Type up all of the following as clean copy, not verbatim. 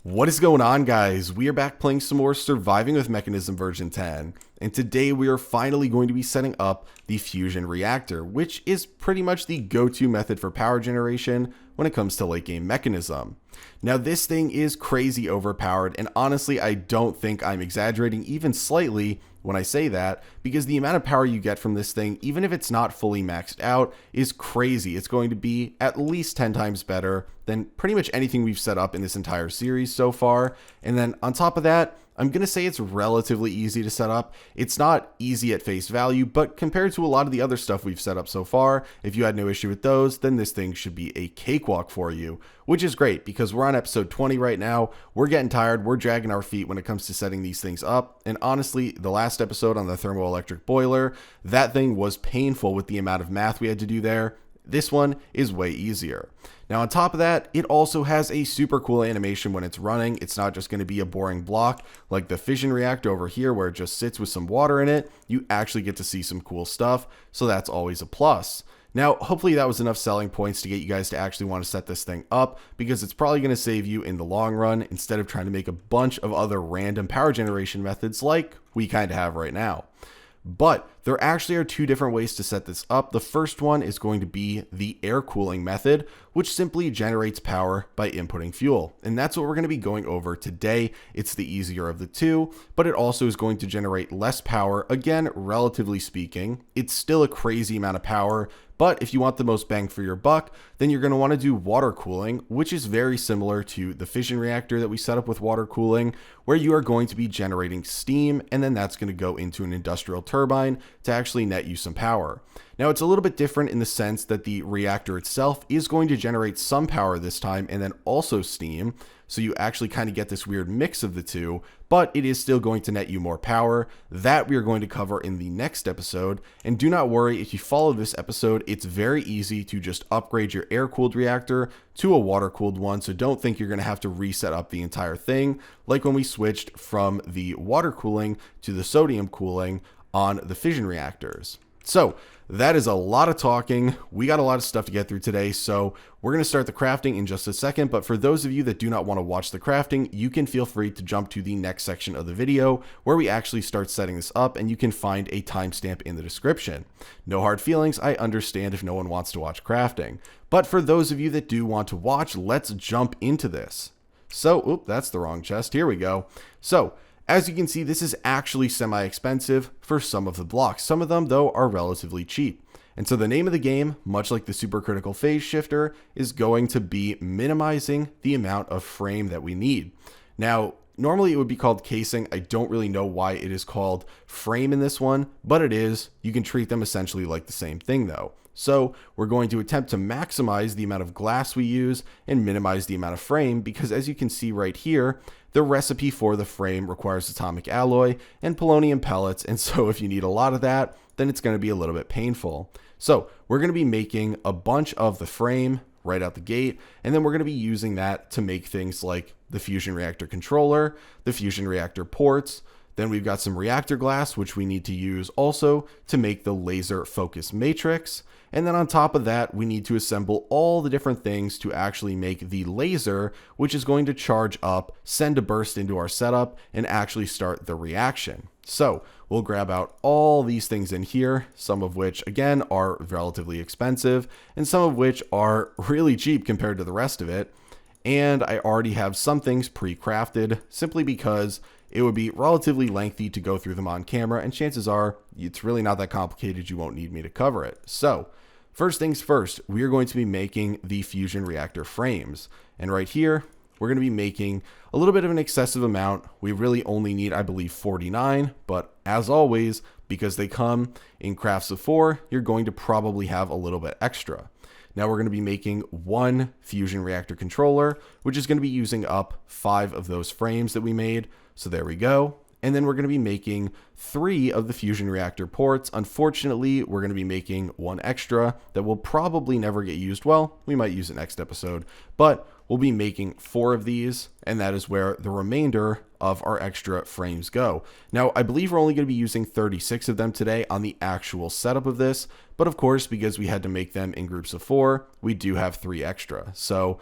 What is going on, guys? We are back playing some more Surviving with Mekanism version 10, and today we are finally going to be setting up the fusion reactor, which is pretty much the go-to method for power generation when it comes to late game Mekanism. Now this thing is crazy overpowered, and honestly I don't think I'm exaggerating even slightly when I say that, because the amount of power you get from this thing, even if it's not fully maxed out, is crazy. It's going to be at least 10 times better than pretty much anything we've set up in this entire series so far. And then on top of that, I'm going to say it's relatively easy to set up. It's not easy at face value, but compared to a lot of the other stuff we've set up so far, if you had no issue with those, then this thing should be a cakewalk for you, which is great because we're on episode 20 right now. We're getting tired. We're dragging our feet when it comes to setting these things up. And honestly, the last episode on the thermoelectric boiler, that thing was painful with the amount of math we had to do there. This one is way easier. Now on top of that, it also has a super cool animation when it's running. It's not just going to be a boring block like the fission reactor over here where it just sits with some water in it. You actually get to see some cool stuff, so that's always a plus. Now, hopefully that was enough selling points to get you guys to actually want to set this thing up, because it's probably going to save you in the long run instead of trying to make a bunch of other random power generation methods like we kind of have right now. But there actually are two different ways to set this up. The first one is going to be the air cooling method, which simply generates power by inputting fuel. And that's what we're going to be going over today. It's the easier of the two, but it also is going to generate less power. Again, relatively speaking, it's still a crazy amount of power. But if you want the most bang for your buck, then you're going to want to do water cooling, which is very similar to the fission reactor that we set up with water cooling, where you are going to be generating steam, and then that's going to go into an industrial turbine to actually net you some power. Now, it's a little bit different in the sense that the reactor itself is going to generate some power this time and then also steam. So you actually kind of get this weird mix of the two, but it is still going to net you more power. That we are going to cover in the next episode. And do not worry, if you follow this episode, it's very easy to just upgrade your air-cooled reactor to a water-cooled one. So don't think you're going to have to reset up the entire thing, like when we switched from the water cooling to the sodium cooling on the fission reactors. So that is a lot of talking. We got a lot of stuff to get through today, so we're going to start the crafting in just a second. But for those of you that do not want to watch the crafting, you can feel free to jump to the next section of the video where we actually start setting this up, and you can find a timestamp in the description. No hard feelings. I understand if no one wants to watch crafting. But for those of you that do want to watch, let's jump into this. So, that's the wrong chest. Here we go. So, as you can see, this is actually semi-expensive for some of the blocks. Some of them, though, are relatively cheap. And so the name of the game, much like the supercritical phase shifter, is going to be minimizing the amount of frame that we need. Now, normally it would be called casing. I don't really know why it is called frame in this one, but it is. You can treat them essentially like the same thing, though. So we're going to attempt to maximize the amount of glass we use and minimize the amount of frame, because as you can see right here, the recipe for the frame requires atomic alloy and polonium pellets, and so if you need a lot of that, then it's going to be a little bit painful. So we're going to be making a bunch of the frame right out the gate, and then we're going to be using that to make things like the fusion reactor controller, the fusion reactor ports. Then we've got some reactor glass, which we need to use also to make the laser focus matrix. And then on top of that, we need to assemble all the different things to actually make the laser, which is going to charge up, send a burst into our setup, and actually start the reaction. So we'll grab out all these things in here, some of which, again, are relatively expensive, and some of which are really cheap compared to the rest of it. And I already have some things pre-crafted, simply because it would be relatively lengthy to go through them on camera, and chances are it's really not that complicated. You won't need me to cover it. So first things first, we are going to be making the fusion reactor frames. And right here, we're going to be making a little bit of an excessive amount. We really only need, I believe, 49, but as always, because they come in crafts of 4, you're going to probably have a little bit extra. Now we're going to be making one fusion reactor controller, which is going to be using up 5 of those frames that we made. So there we go. And then we're going to be making 3 of the fusion reactor ports. Unfortunately, we're going to be making 1 extra that will probably never get used. Well, we might use it next episode, but we'll be making 4 of these, and that is where the remainder of our extra frames go. Now, I believe we're only going to be using 36 of them today on the actual setup of this, but of course, because we had to make them in groups of 4, we do have 3 extra. So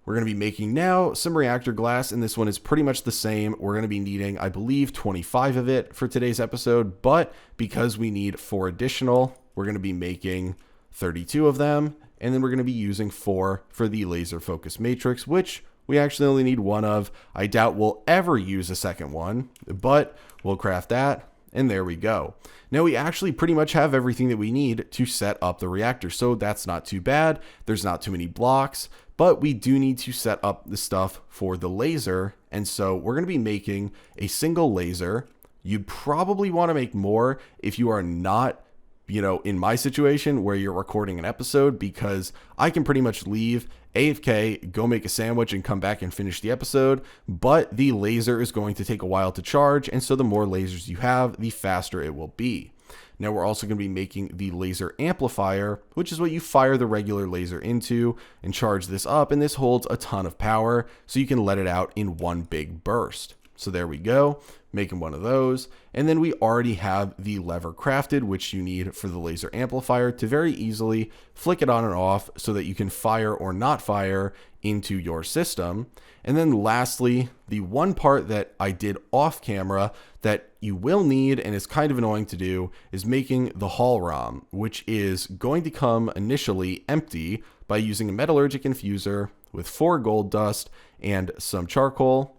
We're going to be making now some reactor glass, and this one is pretty much the same. We're going to be needing, I believe, 25 of it for today's episode, but because we need 4 additional, we're going to be making 32 of them, and then we're going to be using 4 for the laser focus matrix, which we actually only need 1 of. I doubt we'll ever use a second one, but we'll craft that, and there we go. Now we actually pretty much have everything that we need to set up the reactor, so that's not too bad. There's not too many blocks, but we do need to set up the stuff for the laser, and so we're going to be making a single laser. You'd probably want to make more if you are not, in my situation where you're recording an episode, because I can pretty much leave AFK, go make a sandwich, and come back and finish the episode, but the laser is going to take a while to charge, and so the more lasers you have, the faster it will be. Now we're also going to be making the laser amplifier, which is what you fire the regular laser into and charge this up, and this holds a ton of power, so you can let it out in one big burst. So there we go, making one of those. And then we already have the lever crafted, which you need for the laser amplifier to very easily flick it on and off so that you can fire or not fire into your system. And then lastly, the one part that I did off camera that you will need and is kind of annoying to do is making the hull ROM, which is going to come initially empty by using a metallurgic infuser with 4 gold dust and some charcoal.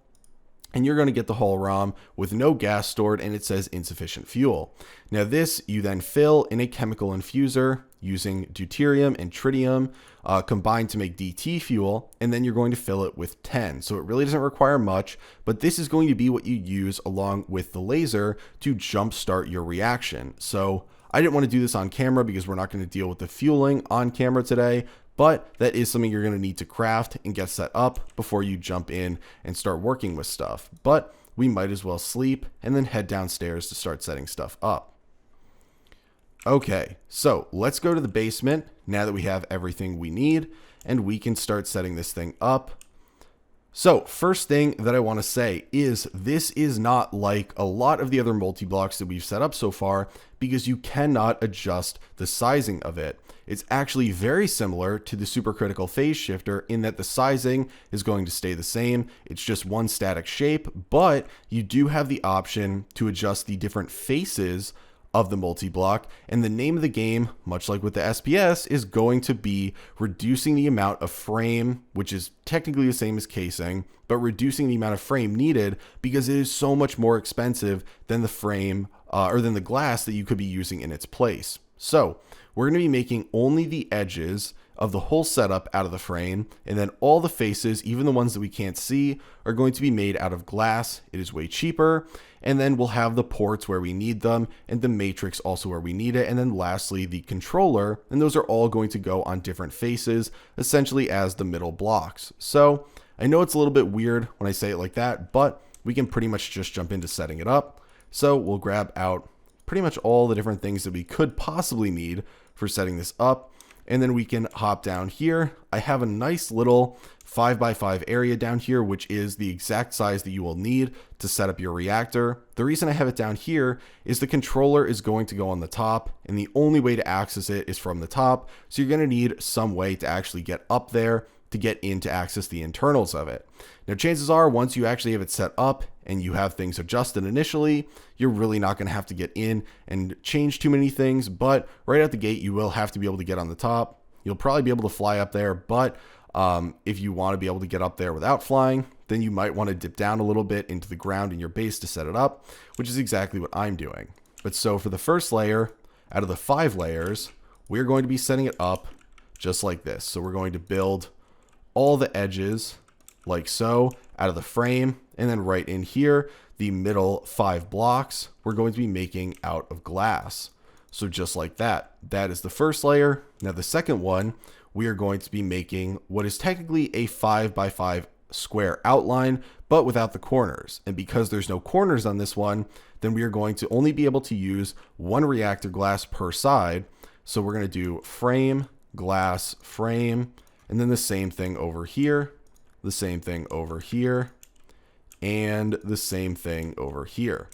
And you're going to get the hull ROM with no gas stored, and it says insufficient fuel. Now this you then fill in a chemical infuser using deuterium and tritium combined to make DT fuel, and then you're going to fill it with 10. So it really doesn't require much, but this is going to be what you use along with the laser to jumpstart your reaction. So I didn't want to do this on camera because we're not going to deal with the fueling on camera today, but that is something you're going to need to craft and get set up before you jump in and start working with stuff. But we might as well sleep and then head downstairs to start setting stuff up. Okay, so let's go to the basement now that we have everything we need, and we can start setting this thing up. So first thing that I want to say is this is not like a lot of the other multi-blocks that we've set up so far, because you cannot adjust the sizing of it. It's actually very similar to the supercritical phase shifter in that the sizing is going to stay the same. It's just one static shape, but you do have the option to adjust the different faces of the multi-block, and the name of the game, much like with the SPS, is going to be reducing the amount of frame, which is technically the same as casing, but reducing the amount of frame needed because it is so much more expensive than the frame or than the glass that you could be using in its place. So we're going to be making only the edges of the whole setup out of the frame, and then all the faces, even the ones that we can't see, are going to be made out of glass. It is way cheaper. And then we'll have the ports where we need them, and the matrix also where we need it. And then lastly, the controller, and those are all going to go on different faces, essentially as the middle blocks. So I know it's a little bit weird when I say it like that, but we can pretty much just jump into setting it up. So we'll grab out pretty much all the different things that we could possibly need for setting this up. And then we can hop down here. I have a nice little 5x5 area down here, which is the exact size that you will need to set up your reactor. The reason I have it down here is the controller is going to go on the top, and the only way to access it is from the top. So you're going to need some way to actually get up there to get in to access the internals of it. Now, chances are once you actually have it set up and you have things adjusted initially, you're really not going to have to get in and change too many things, but right out the gate, you will have to be able to get on the top. You'll probably be able to fly up there, but if you want to be able to get up there without flying, then you might want to dip down a little bit into the ground in your base to set it up, which is exactly what I'm doing. But so for the first layer, out of the 5 layers, we're going to be setting it up just like this. So we're going to build all the edges like so out of the frame, and then right in here, the middle 5 blocks, we're going to be making out of glass. So just like that, that is the first layer. Now the second one, we are going to be making what is technically a 5x5 square outline, but without the corners. And because there's no corners on this one, then we are going to only be able to use 1 reactor glass per side. So we're going to do frame, glass, frame, and then the same thing over here, the same thing over here, and the same thing over here.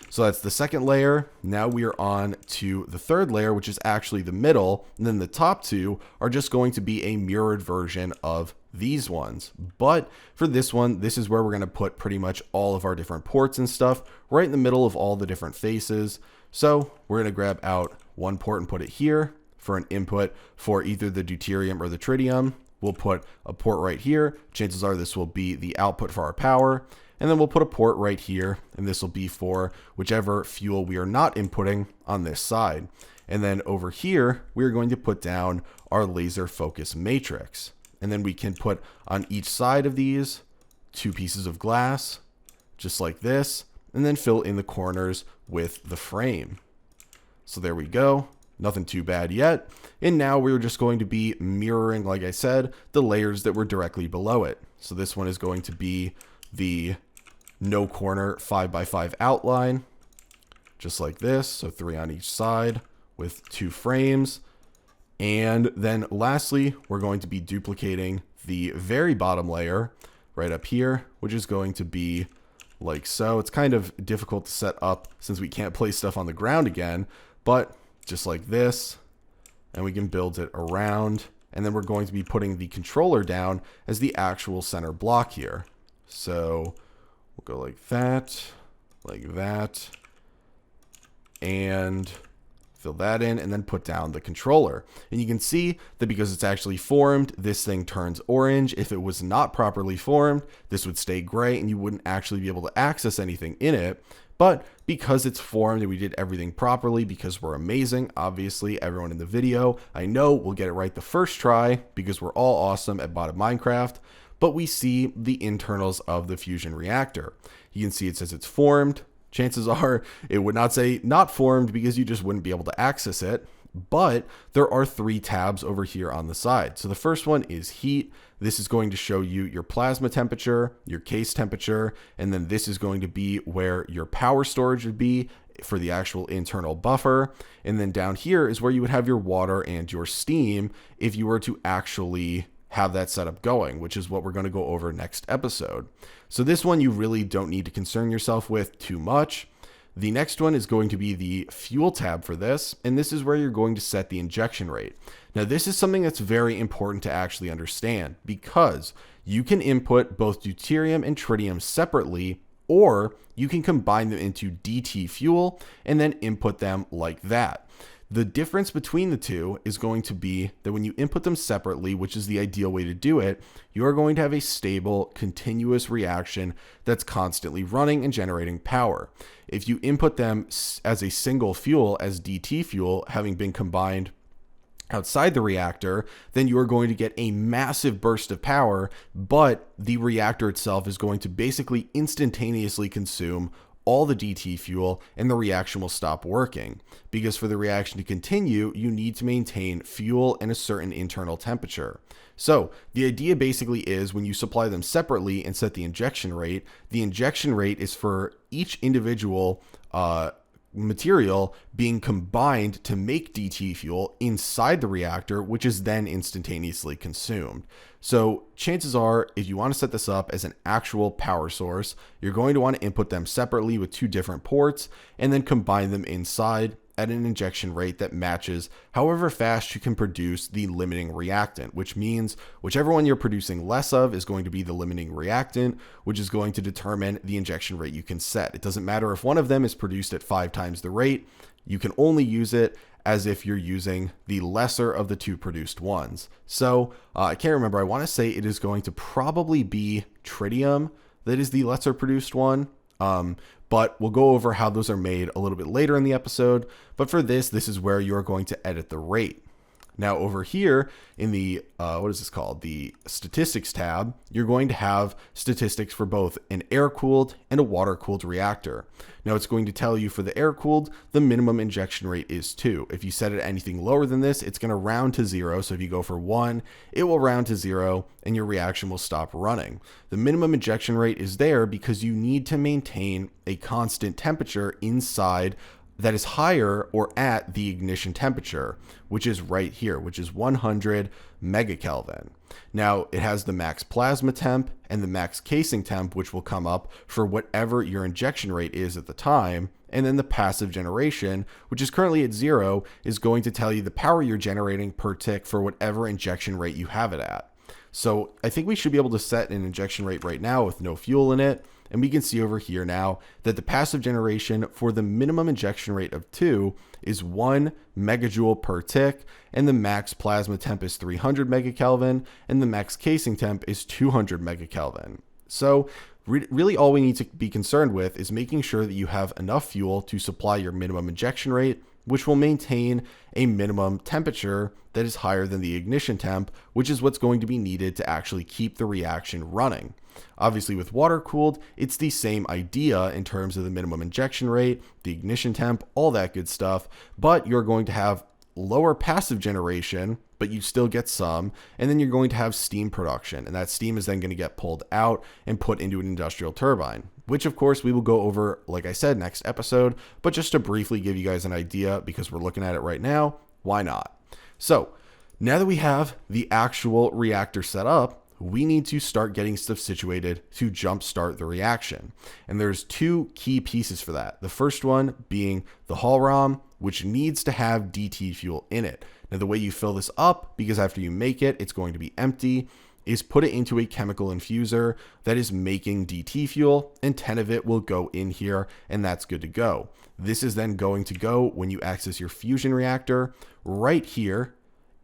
So that's the second layer. Now we are on to the third layer, which is actually the middle. And then the top two are just going to be a mirrored version of these ones. But for this one, this is where we're going to put pretty much all of our different ports and stuff right in the middle of all the different faces. So we're going to grab out one port and put it here for an input for either the deuterium or the tritium. We'll put a port right here. Chances are this will be the output for our power. And then we'll put a port right here, and this will be for whichever fuel we are not inputting on this side. And then over here, we're going to put down our laser focus matrix. And then we can put on each side of these 2 pieces of glass, just like this, and then fill in the corners with the frame. So there we go. Nothing too bad yet. And now we're just going to be mirroring, like I said, the layers that were directly below it. So this one is going to be the no corner 5x5 outline, just like this. So 3 on each side with 2 frames. And then lastly, we're going to be duplicating the very bottom layer right up here, which is going to be like so. It's kind of difficult to set up since we can't place stuff on the ground again, but just like this, and we can build it around. And then we're going to be putting the controller down as the actual center block here. So we'll go like that, and fill that in, and then put down the controller. And you can see that because it's actually formed, this thing turns orange. If it was not properly formed, this would stay gray and you wouldn't actually be able to access anything in it. But because it's formed and we did everything properly, because we're amazing, obviously everyone in the video, I know, will get it right the first try because we're all awesome at modded Minecraft. But we see the internals of the fusion reactor. You can see it says it's formed. Chances are it would not say not formed because you just wouldn't be able to access it. But there are 3 tabs over here on the side. So the first one is heat. This is going to show you your plasma temperature, your case temperature, and then this is going to be where your power storage would be for the actual internal buffer. And then down here is where you would have your water and your steam if you were to actually have that setup going, which is what we're going to go over next episode. So this one you really don't need to concern yourself with too much. The next one is going to be the fuel tab for this, and this is where you're going to set the injection rate. Now this is something that's very important to actually understand because you can input both deuterium and tritium separately, or you can combine them into DT fuel and then input them like that. The difference between the two is going to be that when you input them separately, which is the ideal way to do it, you are going to have a stable, continuous reaction that's constantly running and generating power. If you input them as a single fuel, as DT fuel, having been combined outside the reactor, then you are going to get a massive burst of power, but the reactor itself is going to basically instantaneously consume all the DT fuel and the reaction will stop working. Because for the reaction to continue, you need to maintain fuel and a certain internal temperature. So the idea basically is when you supply them separately and set the injection rate is for each individual material being combined to make DT fuel inside the reactor, which is then instantaneously consumed. So chances are, if you want to set this up as an actual power source, you're going to want to input them separately with 2 different ports and then combine them inside at an injection rate that matches however fast you can produce the limiting reactant, which means whichever one you're producing less of is going to be the limiting reactant, which is going to determine the injection rate you can set. It doesn't matter if one of them is produced at 5 times the rate, you can only use it as if you're using the lesser of the 2 produced ones. So I can't remember, I want to say it is going to probably be tritium that is the lesser produced one. But we'll go over how those are made a little bit later in the episode. But for this is where you're going to edit the rate. Now over here in the, what is this called? The statistics tab, you're going to have statistics for both an air-cooled and a water-cooled reactor. Now it's going to tell you for the air-cooled, the minimum injection rate is 2. If you set it anything lower than this, it's going to round to 0. So if you go for 1, it will round to 0 and your reaction will stop running. The minimum injection rate is there because you need to maintain a constant temperature inside that is higher or at the ignition temperature, which is right here, which is 100 megakelvin. Now, it has the max plasma temp and the max casing temp, which will come up for whatever your injection rate is at the time. And then the passive generation, which is currently at 0, is going to tell you the power you're generating per tick for whatever injection rate you have it at. So I think we should be able to set an injection rate right now with no fuel in it. And we can see over here now that the passive generation for the minimum injection rate of 2 is 1 megajoule per tick, and the max plasma temp is 300 megakelvin, and the max casing temp is 200 megakelvin. So really all we need to be concerned with is making sure that you have enough fuel to supply your minimum injection rate, which will maintain a minimum temperature that is higher than the ignition temp, which is what's going to be needed to actually keep the reaction running. Obviously, with water cooled, it's the same idea in terms of the minimum injection rate, the ignition temp, all that good stuff, but you're going to have lower passive generation, but you still get some, and then you're going to have steam production, and that steam is then going to get pulled out and put into an industrial turbine, which of course we will go over, like I said, next episode, but just to briefly give you guys an idea, because we're looking at it right now, why not? So now that we have the actual reactor set up, we need to start getting stuff situated to jumpstart the reaction. And there's two key pieces for that. The first one being the hull ROM, which needs to have DT fuel in it. Now, the way you fill this up, because after you make it, it's going to be empty, is put it into a chemical infuser that is making DT fuel, and 10 of it will go in here, and that's good to go. This is then going to go when you access your fusion reactor right here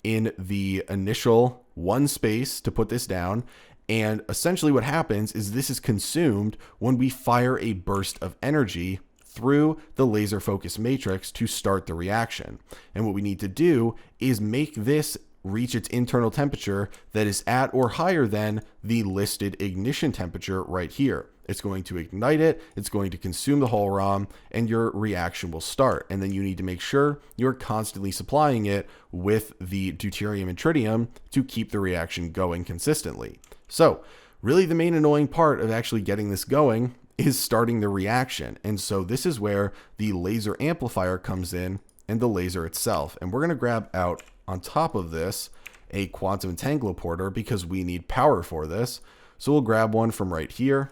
in the initial one space to put this down. And essentially what happens is this is consumed when we fire a burst of energy through the laser focus matrix to start the reaction. And what we need to do is make this reach its internal temperature that is at or higher than the listed ignition temperature right here. It's going to ignite it, it's going to consume the hull ROM, and your reaction will start. And then you need to make sure you're constantly supplying it with the deuterium and tritium to keep the reaction going consistently. So really the main annoying part of actually getting this going is starting the reaction. And so this is where the laser amplifier comes in and the laser itself. And we're going to grab out on top of this a quantum entangloporter because we need power for this. So we'll grab one from right here.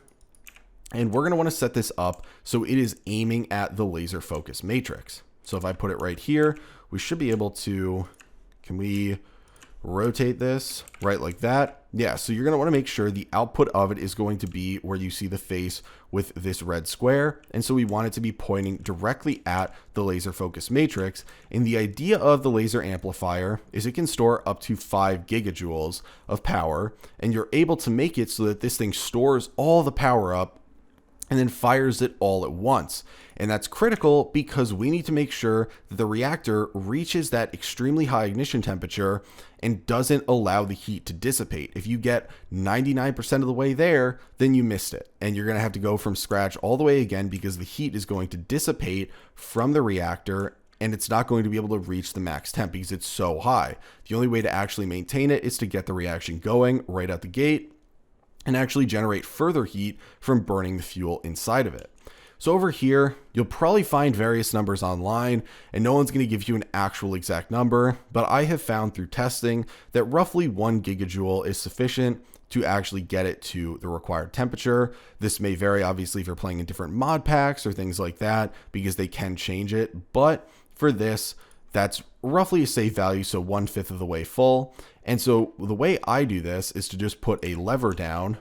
And we're going to want to set this up so it is aiming at the laser focus matrix. So if I put it right here, we should be able to, can we rotate this right like that? Yeah, so you're going to want to make sure the output of it is going to be where you see the face with this red square. And so we want it to be pointing directly at the laser focus matrix. And the idea of the laser amplifier is it can store up to 5 gigajoules of power. And you're able to make it so that this thing stores all the power up and then fires it all at once. And that's critical because we need to make sure that the reactor reaches that extremely high ignition temperature and doesn't allow the heat to dissipate. If you get 99% of the way there, then you missed it. And you're going to have to go from scratch all the way again because the heat is going to dissipate from the reactor and it's not going to be able to reach the max temp because it's so high. The only way to actually maintain it is to get the reaction going right out the gate and actually generate further heat from burning the fuel inside of it. So over here, you'll probably find various numbers online, and no one's going to give you an actual exact number, but I have found through testing that roughly 1 gigajoule is sufficient to actually get it to the required temperature. This may vary, obviously, if you're playing in different mod packs or things like that, because they can change it, but for this, that's roughly a safe value, so 1/5 of the way full. And so the way I do this is to just put a lever down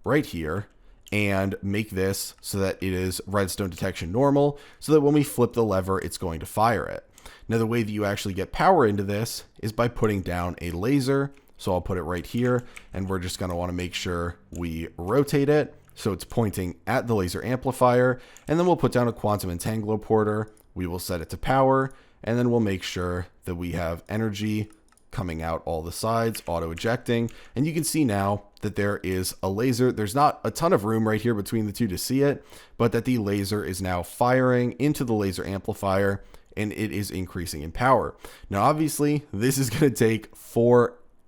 right here and make this so that it is redstone detection normal, so that when we flip the lever, it's going to fire it. Now, the way that you actually get power into this is by putting down a laser. So I'll put it right here, and we're just going to want to make sure we rotate it so it's pointing at the laser amplifier, and then we'll put down a quantum entangloporter. We will set it to power, and then we'll make sure that we have energy coming out all the sides, auto ejecting. And you can see now that there is a laser. There's not a ton of room right here between the two to see it, but that the laser is now firing into the laser amplifier and it is increasing in power. Now, obviously, this is going to take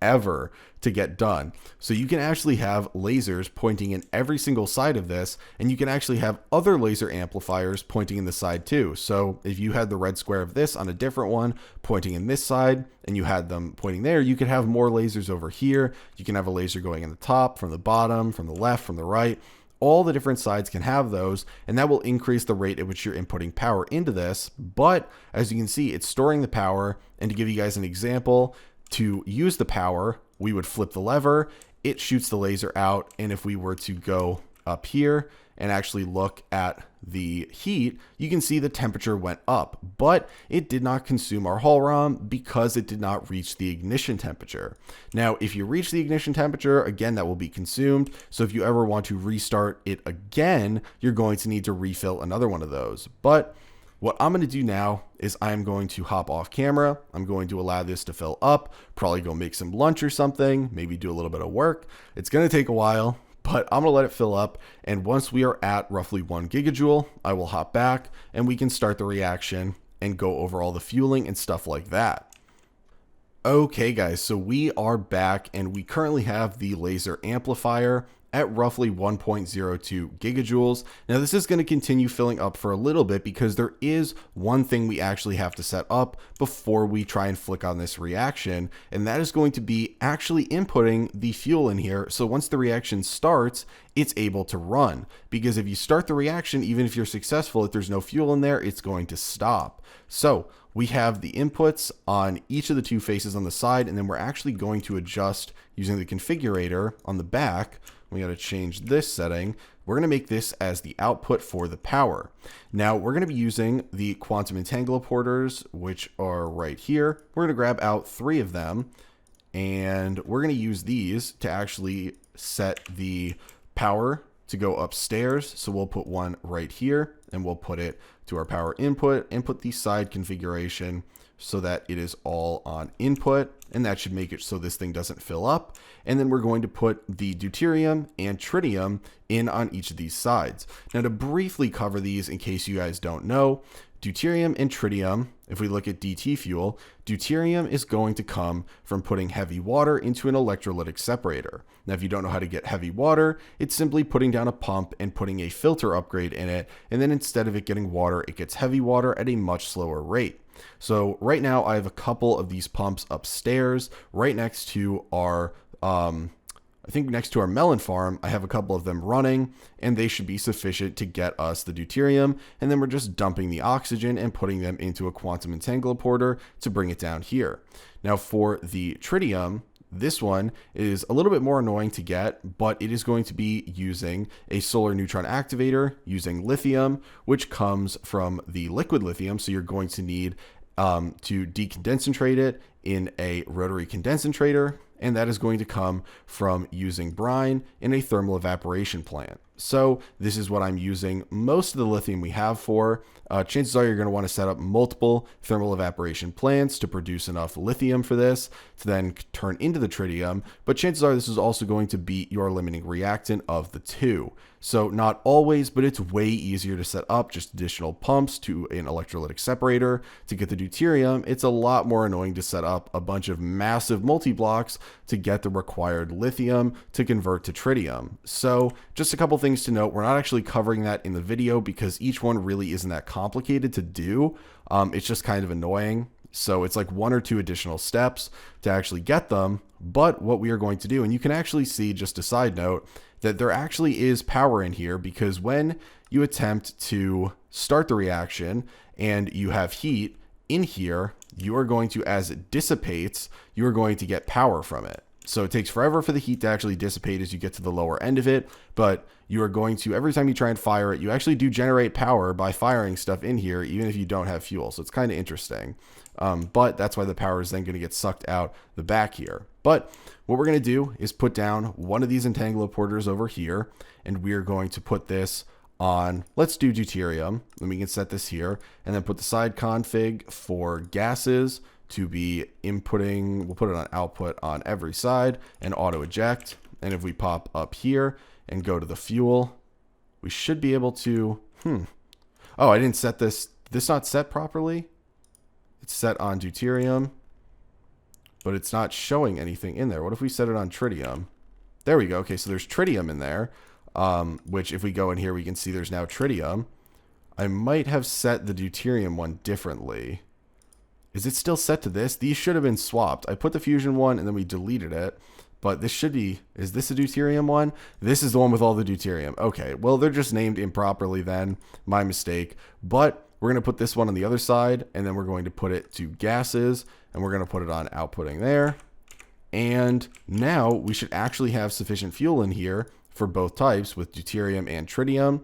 forever to get done. So you can actually have lasers pointing in every single side of this, and you can actually have other laser amplifiers pointing in the side too. So if you had the red square of this on a different one pointing in this side, and you had them pointing there, you could have more lasers over here. You can have a laser going in the top, from the bottom, from the left, from the right. All the different sides can have those, and that will increase the rate at which you're inputting power into this. But as you can see, it's storing the power. And to give you guys an example, to use the power, we would flip the lever, it shoots the laser out. And if we were to go up here and actually look at the heat, you can see the temperature went up, but it did not consume our hull ROM because it did not reach the ignition temperature. Now, if you reach the ignition temperature, again, that will be consumed. So if you ever want to restart it again, you're going to need to refill another one of those. But what I'm going to do now is I'm going to hop off camera. I'm going to allow this to fill up, probably go make some lunch or something, maybe do a little bit of work. It's going to take a while, but I'm going to let it fill up. And once we are at roughly 1 gigajoule, I will hop back and we can start the reaction and go over all the fueling and stuff like that. Okay guys, so we are back and we currently have the laser amplifier at roughly 1.02 gigajoules. Now this is going to continue filling up for a little bit because there is one thing we actually have to set up before we try and flick on this reaction, and that is going to be actually inputting the fuel in here. So once the reaction starts, it's able to run, because if you start the reaction, even if you're successful, if there's no fuel in there, it's going to stop. So we have the inputs on each of the two faces on the side, and then we're actually going to adjust using the configurator on the back. We got to change this setting. We're going to make this as the output for the power. Now we're going to be using the quantum entangloporters, which are right here. We're going to grab out 3 of them, and we're going to use these to actually set the power to go upstairs. So we'll put one right here, and we'll put it to our power input and put the side configuration so that it is all on input, and that should make it so this thing doesn't fill up. And then we're going to put the deuterium and tritium in on each of these sides. Now to briefly cover these in case you guys don't know, deuterium and tritium, if we look at DT fuel, deuterium is going to come from putting heavy water into an electrolytic separator. Now, if you don't know how to get heavy water, it's simply putting down a pump and putting a filter upgrade in it. And then instead of it getting water, it gets heavy water at a much slower rate. So right now I have a couple of these pumps upstairs right next to our, I think next to our melon farm. I have a couple of them running, and they should be sufficient to get us the deuterium. And then we're just dumping the oxygen and putting them into a quantum entangloporter to bring it down here. Now for the tritium, this one is a little bit more annoying to get, but it is going to be using a solar neutron activator using lithium, which comes from the liquid lithium. So you're going to need to decondensatrate it in a rotary condensator, and that is going to come from using brine in a thermal evaporation plant. So this is what I'm using most of the lithium we have for. Chances are you're going to want to set up multiple thermal evaporation plants to produce enough lithium for this to then turn into the tritium, but chances are this is also going to be your limiting reactant of the two. So not always, but it's way easier to set up just additional pumps to an electrolytic separator to get the deuterium. It's a lot more annoying to set up a bunch of massive multi-blocks to get the required lithium to convert to tritium. So just a couple things to note. We're not actually covering that in the video because each one really isn't that complicated to do. It's just kind of annoying. So it's like 1 or 2 additional steps to actually get them. But what we are going to do, and you can actually see, just a side note, that there actually is power in here, because when you attempt to start the reaction and you have heat in here, you are going to, as it dissipates, you are going to get power from it. So it takes forever for the heat to actually dissipate as you get to the lower end of it, but you are going to, every time you try and fire it, you actually do generate power by firing stuff in here, even if you don't have fuel. So it's kind of interesting. But that's why the power is then going to get sucked out the back here. But what we're going to do is put down one of these entangloporters over here, and we are going to put this on, let's do deuterium. Then we can set this here, and then put the side config for gases to be inputting. We'll put it on output on every side and auto eject. And if we pop up here and go to the fuel, we should be able to, oh, I didn't set this not set properly. It's set on deuterium. but it's not showing anything in there. What if we set it on tritium? There we go. Okay, so there's tritium in there, which if we go in here, we can see there's now tritium. I might have set the deuterium one differently. Is it still set to this? These should have been swapped. I put the fusion one and then we deleted it. But this should be, is this a deuterium one? This is the one with all the deuterium. Okay, well, they're just named improperly then. My mistake. But we're going to put this one on the other side, and then we're going to put it to gases, and we're going to put it on outputting there. And now we should actually have sufficient fuel in here for both types with deuterium and tritium.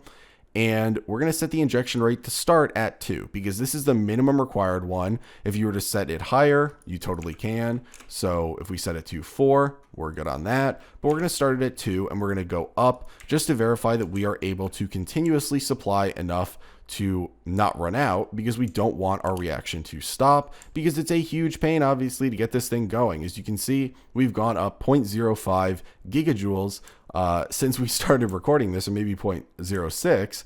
And we're going to set the injection rate to start at 2 because this is the minimum required one. If you were to set it higher, you totally can. So if we set it to 4, we're good on that. But we're going to start it at 2 and we're going to go up just to verify that we are able to continuously supply enough to not run out, because we don't want our reaction to stop, because it's a huge pain, obviously, to get this thing going. As you can see, we've gone up 0.05 gigajoules since we started recording this, or maybe 0.06.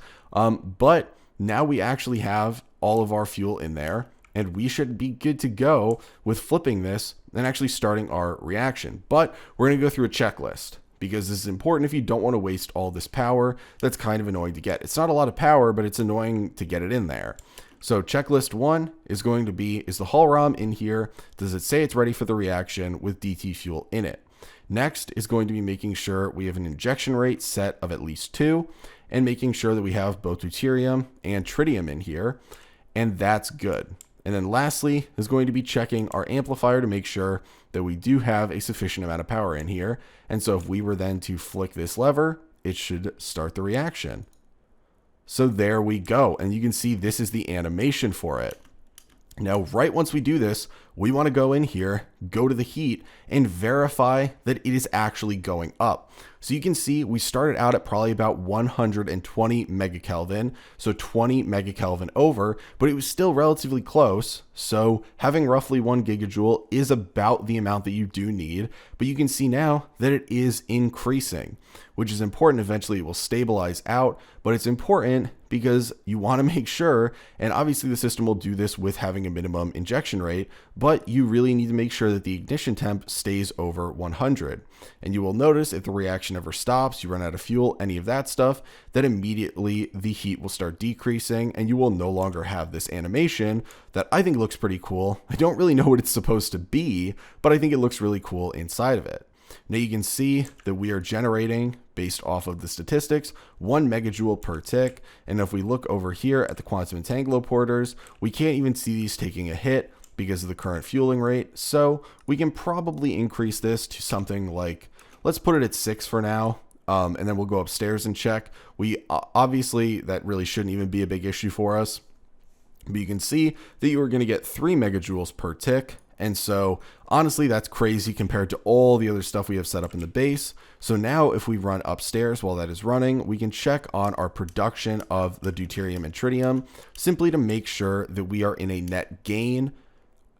But now we actually have all of our fuel in there, and we should be good to go with flipping this and actually starting our reaction. But we're going to go through a checklist, because this is important if you don't want to waste all this power. That's kind of annoying to get. It's not a lot of power, but it's annoying to get it in there. So checklist 1 is going to be, is the hull ROM in here? Does it say it's ready for the reaction with DT fuel in it? Next is going to be making sure we have an injection rate set of at least 2, and making sure that we have both deuterium and tritium in here, and that's good. And then lastly is going to be checking our amplifier to make sure that we do have a sufficient amount of power in here. And so if we were then to flick this lever, it should start the reaction. So there we go. And you can see this is the animation for it. Now, right once we do this, we want to go in here, go to the heat, and verify that it is actually going up. So you can see we started out at probably about 120 megakelvin, so 20 megakelvin over, but it was still relatively close. So having roughly 1 gigajoule is about the amount that you do need, but you can see now that it is increasing, which is important. Eventually it will stabilize out, but it's important because you want to make sure, and obviously the system will do this with having a minimum injection rate, but you really need to make sure that the ignition temp stays over 100. And you will notice if the reaction ever stops, you run out of fuel, any of that stuff, that immediately the heat will start decreasing and you will no longer have this animation that I think looks pretty cool. I don't really know what it's supposed to be, but I think it looks really cool inside of it. Now you can see that we are generating, based off of the statistics, 1 megajoule per tick. And if we look over here at the quantum entanglement porters, we can't even see these taking a hit because of the current fueling rate. So we can probably increase this to something like, let's put it at 6 for now. And then we'll go upstairs and check. We obviously, that really shouldn't even be a big issue for us. But you can see that you are going to get 3 megajoules per tick. And so honestly, that's crazy compared to all the other stuff we have set up in the base. So now if we run upstairs while that is running, we can check on our production of the deuterium and tritium simply to make sure that we are in a net gain.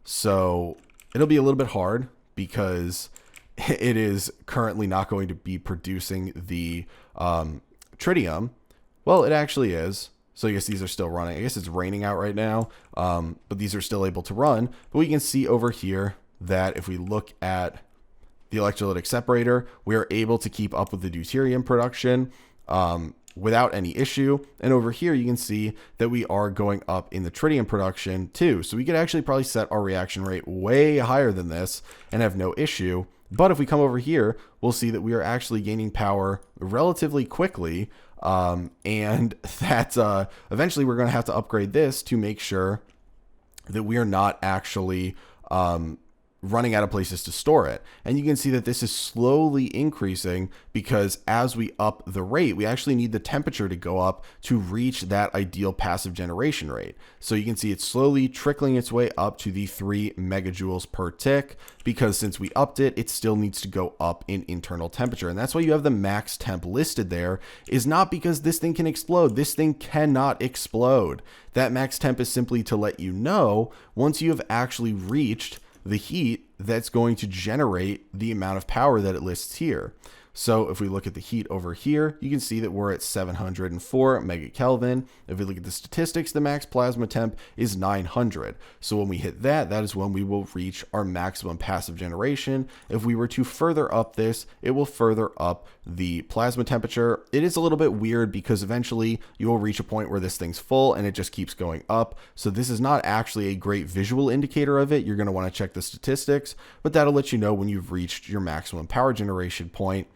So it'll be a little bit hard because it is currently not going to be producing the tritium. Well, it actually is. So I guess these are still running. I guess it's raining out right now, but these are still able to run. But we can see over here that if we look at the electrolytic separator, we are able to keep up with the deuterium production without any issue. And over here, you can see that we are going up in the tritium production too. So we could actually probably set our reaction rate way higher than this and have no issue. But if we come over here, we'll see that we are actually gaining power relatively quickly. And that eventually we're going to have to upgrade this to make sure that we are not actually running out of places to store it. And you can see that this is slowly increasing because as we up the rate, we actually need the temperature to go up to reach that ideal passive generation rate. So you can see it's slowly trickling its way up to the 3 megajoules per tick, because since we upped it, it still needs to go up in internal temperature. And that's why you have the max temp listed there, is not because this thing can explode. This thing cannot explode. That max temp is simply to let you know once you have actually reached the heat that's going to generate the amount of power that it lists here. So if we look at the heat over here, you can see that we're at 704 megakelvin. If we look at the statistics, the max plasma temp is 900. So when we hit that, that is when we will reach our maximum passive generation. If we were to further up this, it will further up the plasma temperature. It is a little bit weird because eventually you will reach a point where this thing's full and it just keeps going up. So this is not actually a great visual indicator of it. You're going to want to check the statistics, but that'll let you know when you've reached your maximum power generation point.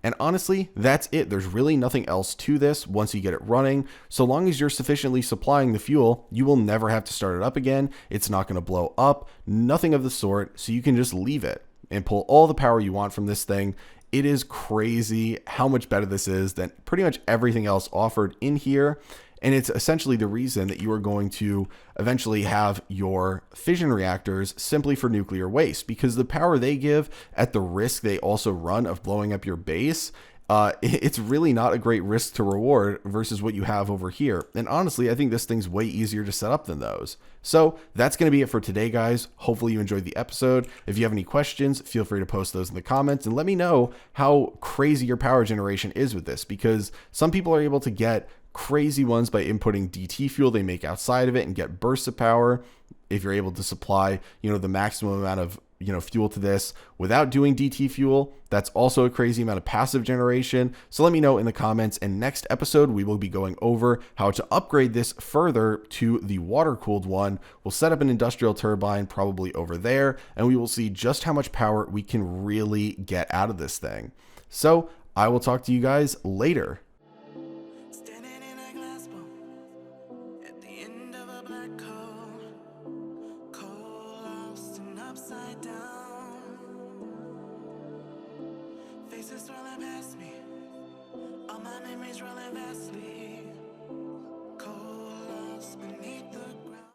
And honestly, that's it. There's really nothing else to this once you get it running. So long as you're sufficiently supplying the fuel, you will never have to start it up again. It's not going to blow up, nothing of the sort. So you can just leave it and pull all the power you want from this thing. It is crazy how much better this is than pretty much everything else offered in here. And it's essentially the reason that you are going to eventually have your fission reactors simply for nuclear waste, because the power they give at the risk they also run of blowing up your base, it's really not a great risk to reward versus what you have over here. And honestly, I think this thing's way easier to set up than those. So that's going to be it for today, guys. Hopefully you enjoyed the episode. If you have any questions, feel free to post those in the comments and let me know how crazy your power generation is with this, because some people are able to get crazy ones by inputting DT fuel they make outside of it and get bursts of power. If you're able to supply, the maximum amount of, fuel to this without doing DT fuel, that's also a crazy amount of passive generation. So let me know in the comments, and next episode, we will be going over how to upgrade this further to the water-cooled one. We'll set up an industrial turbine probably over there, and we will see just how much power we can really get out of this thing. So I will talk to you guys later. Faces swirling past me, all my memories rolling vastly.